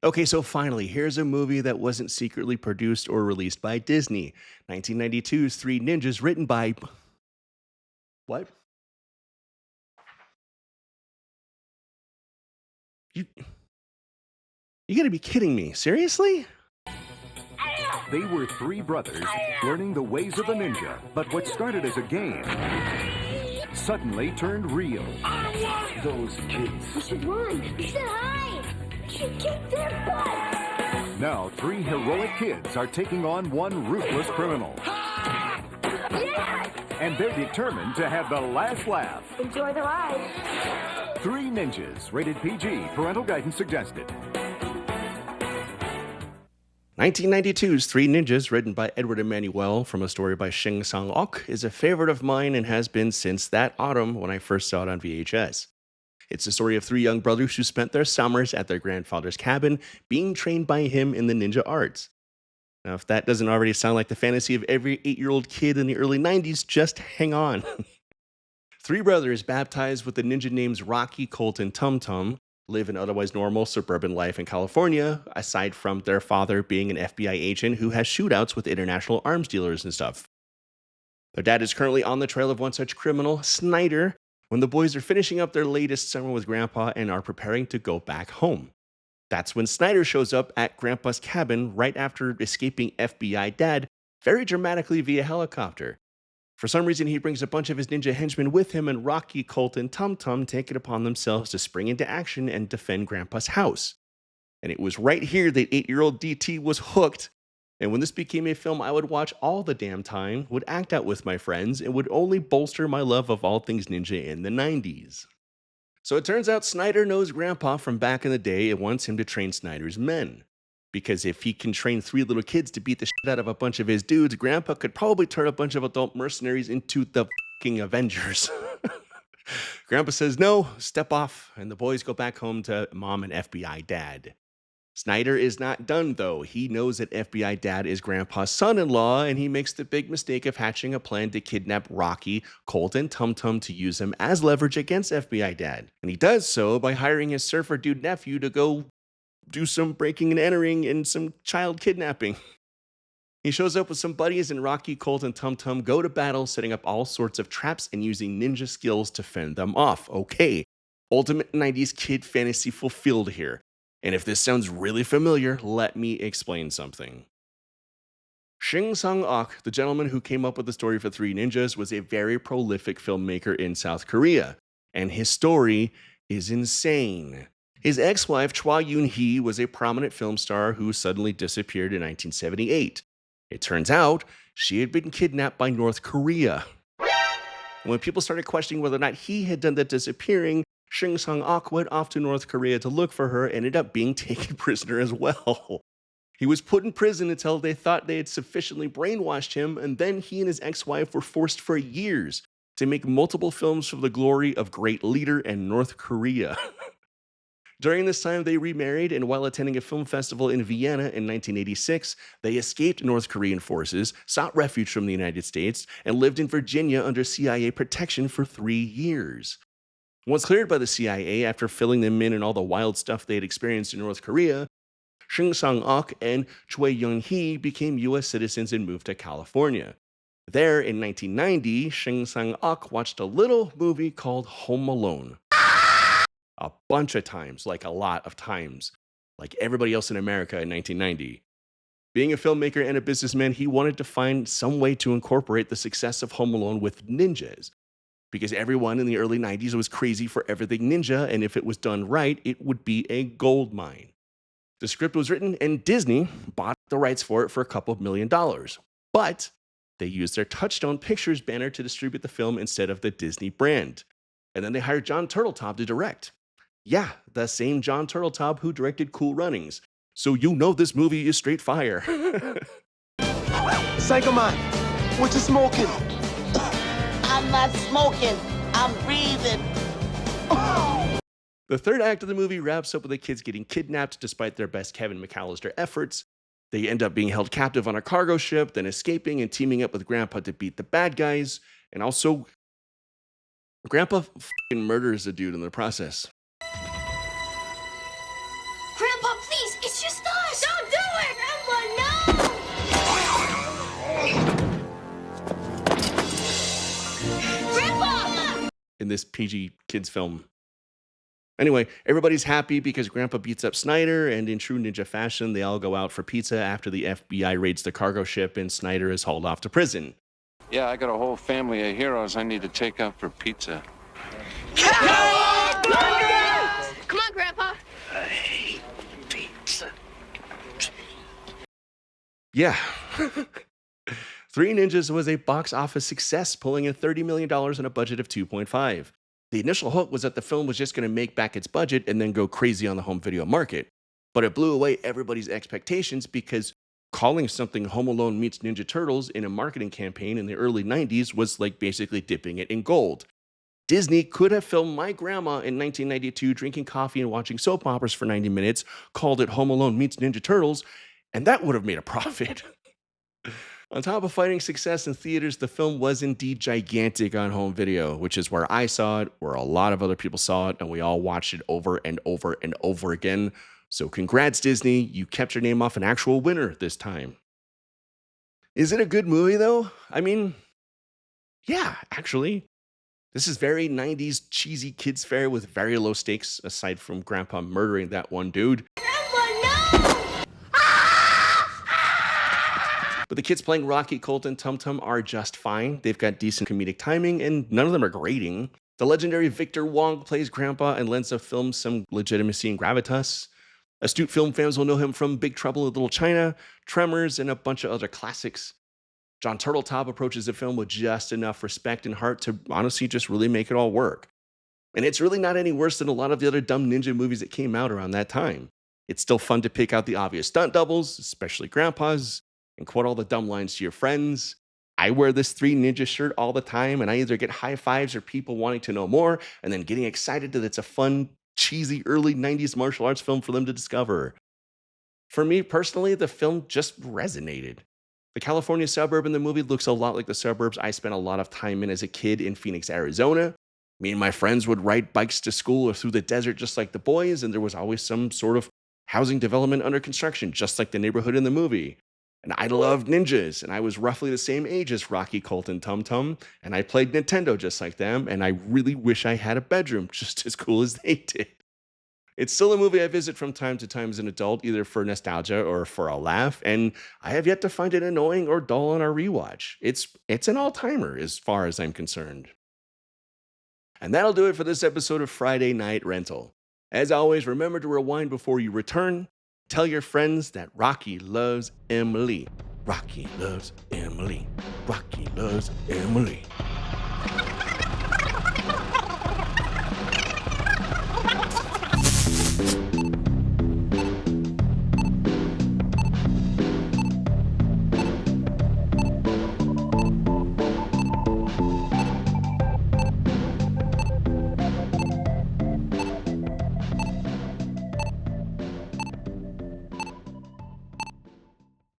Okay, so finally, here's a movie that wasn't secretly produced or released by Disney. 1992's Three Ninjas, written by. What? You, you gotta be kidding me. Seriously? They were three brothers learning the ways of the ninja, but what started as a game suddenly turned real. Those kids. We should run. We should hide. We should kick their butt. Now, three heroic kids are taking on one ruthless criminal. Yes! And they're determined to have the last laugh. Enjoy the ride. Three Ninjas, rated PG, parental guidance suggested. 1992's Three Ninjas, written by Edward Emmanuel from a story by Shing Sang-ok, is a favorite of mine and has been since that autumn when I first saw it on VHS. It's the story of three young brothers who spent their summers at their grandfather's cabin being trained by him in the ninja arts. Now, if that doesn't already sound like the fantasy of every 8-year-old kid in the early 90s, just hang on. Three brothers baptized with the ninja names Rocky, Colt, and Tum Tum live an otherwise normal suburban life in California, aside from their father being an FBI agent who has shootouts with international arms dealers and stuff. Their dad is currently on the trail of one such criminal, Snyder, when the boys are finishing up their latest summer with Grandpa and are preparing to go back home. That's when Snyder shows up at Grandpa's cabin right after escaping FBI Dad, very dramatically via helicopter. For some reason, he brings a bunch of his ninja henchmen with him, and Rocky, Colt, and Tum Tum take it upon themselves to spring into action and defend Grandpa's house. And it was right here that 8-year-old DT was hooked. And when this became a film I would watch all the damn time, would act out with my friends, and would only bolster my love of all things ninja in the 90s. So it turns out Snyder knows Grandpa from back in the day and wants him to train Snyder's men. Because if he can train three little kids to beat the shit out of a bunch of his dudes, Grandpa could probably turn a bunch of adult mercenaries into the fucking Avengers. Grandpa says no, step off, and the boys go back home to Mom and FBI Dad. Snyder is not done, though. He knows that FBI Dad is Grandpa's son-in-law, and he makes the big mistake of hatching a plan to kidnap Rocky, Colt, and Tum Tum to use him as leverage against FBI Dad. And he does so by hiring his surfer dude nephew to go do some breaking and entering and some child kidnapping. He shows up with some buddies, and Rocky, Colt, and Tum Tum go to battle, setting up all sorts of traps and using ninja skills to fend them off. Okay, ultimate 90s kid fantasy fulfilled here. And if this sounds really familiar, let me explain something. Shing Sang-ok, the gentleman who came up with the story for Three Ninjas, was a very prolific filmmaker in South Korea. And his story is insane. His ex-wife, Choi Yoon-hee, was a prominent film star who suddenly disappeared in 1978. It turns out she had been kidnapped by North Korea. When people started questioning whether or not he had done the disappearing, Shing Sang-ok went off to North Korea to look for her and ended up being taken prisoner as well. He was put in prison until they thought they had sufficiently brainwashed him, and then he and his ex-wife were forced for years to make multiple films for the glory of great leader and North Korea. During this time, they remarried, and while attending a film festival in Vienna in 1986, they escaped North Korean forces, sought refuge from the United States, and lived in Virginia under CIA protection for 3 years. Once cleared by the CIA after filling them in on all the wild stuff they had experienced in North Korea, Shing Sang-ok and Choi Yoon-hee became U.S. citizens and moved to California. There, in 1990, Shing Sang-ok watched a little movie called Home Alone. A bunch of times, like a lot of times, like everybody else in America in 1990. Being a filmmaker and a businessman, he wanted to find some way to incorporate the success of Home Alone with ninjas. Because everyone in the early 90s was crazy for everything ninja, and if it was done right, it would be a gold mine. The script was written, and Disney bought the rights for it for a couple of $1 million. But they used their Touchstone Pictures banner to distribute the film instead of the Disney brand. And then they hired John Turteltaub to direct. Yeah, the same John Turteltaub who directed Cool Runnings. So you know this movie is straight fire. Psycho Man, what you smoking? I'm not smoking. I'm breathing. The third act of the movie wraps up with the kids getting kidnapped despite their best Kevin McAllister efforts. They end up being held captive on a cargo ship, then escaping and teaming up with Grandpa to beat the bad guys. And also, Grandpa murders a dude in the process. Grandpa, please, it's It's just us. Don't do it! Grandpa, no! Grandpa! In this PG kids film. Anyway, everybody's happy because Grandpa beats up Snyder, and in true ninja fashion, they all go out for pizza after the FBI raids the cargo ship and Snyder is hauled off to prison. Yeah, I got a whole family of heroes I need to take out for pizza. Come on, Grandpa. Yeah. Three Ninjas was a box office success, pulling in $30 million on a budget of $2.5. The initial hook was that the film was just going to make back its budget and then go crazy on the home video market. But it blew away everybody's expectations because calling something Home Alone meets Ninja Turtles in a marketing campaign in the early 90s was like basically dipping it in gold. Disney could have filmed my grandma in 1992 drinking coffee and watching soap operas for 90 minutes, called it Home Alone meets Ninja Turtles, and that would have made a profit. On top of finding success in theaters, the film was indeed gigantic on home video, which is where I saw it, where a lot of other people saw it, and we all watched it over and over and over again. So congrats, Disney, you kept your name off an actual winner this time. Is it a good movie, though? I mean, yeah, actually. This is very 90s cheesy kids fare with very low stakes, aside from Grandpa murdering that one dude. But the kids playing Rocky, Colt, and Tum Tum are just fine. They've got decent comedic timing, and none of them are grating. The legendary Victor Wong plays Grandpa and lends the film some legitimacy and gravitas. Astute film fans will know him from Big Trouble in Little China, Tremors, and a bunch of other classics. John Turtletop approaches the film with just enough respect and heart to honestly just really make it all work. And it's really not any worse than a lot of the other dumb ninja movies that came out around that time. It's still fun to pick out the obvious stunt doubles, especially Grandpa's, and quote all the dumb lines to your friends. I wear this Three Ninja shirt all the time, and I either get high fives or people wanting to know more, and then getting excited that it's a fun, cheesy early 90s martial arts film for them to discover. For me personally, the film just resonated. The California suburb in the movie looks a lot like the suburbs I spent a lot of time in as a kid in Phoenix, Arizona. Me and my friends would ride bikes to school or through the desert just like the boys, and there was always some sort of housing development under construction, just like the neighborhood in the movie. And I loved ninjas, and I was roughly the same age as Rocky, Colt, and Tum Tum, and I played Nintendo just like them, and I really wish I had a bedroom just as cool as they did. It's still a movie I visit from time to time as an adult, either for nostalgia or for a laugh, and I have yet to find it annoying or dull on our rewatch. It's an all-timer as far as I'm concerned. And that'll do it for this episode of Friday Night Rental. As always, remember to rewind before you return. Tell your friends that Rocky loves Emily. Rocky loves Emily. Rocky loves Emily.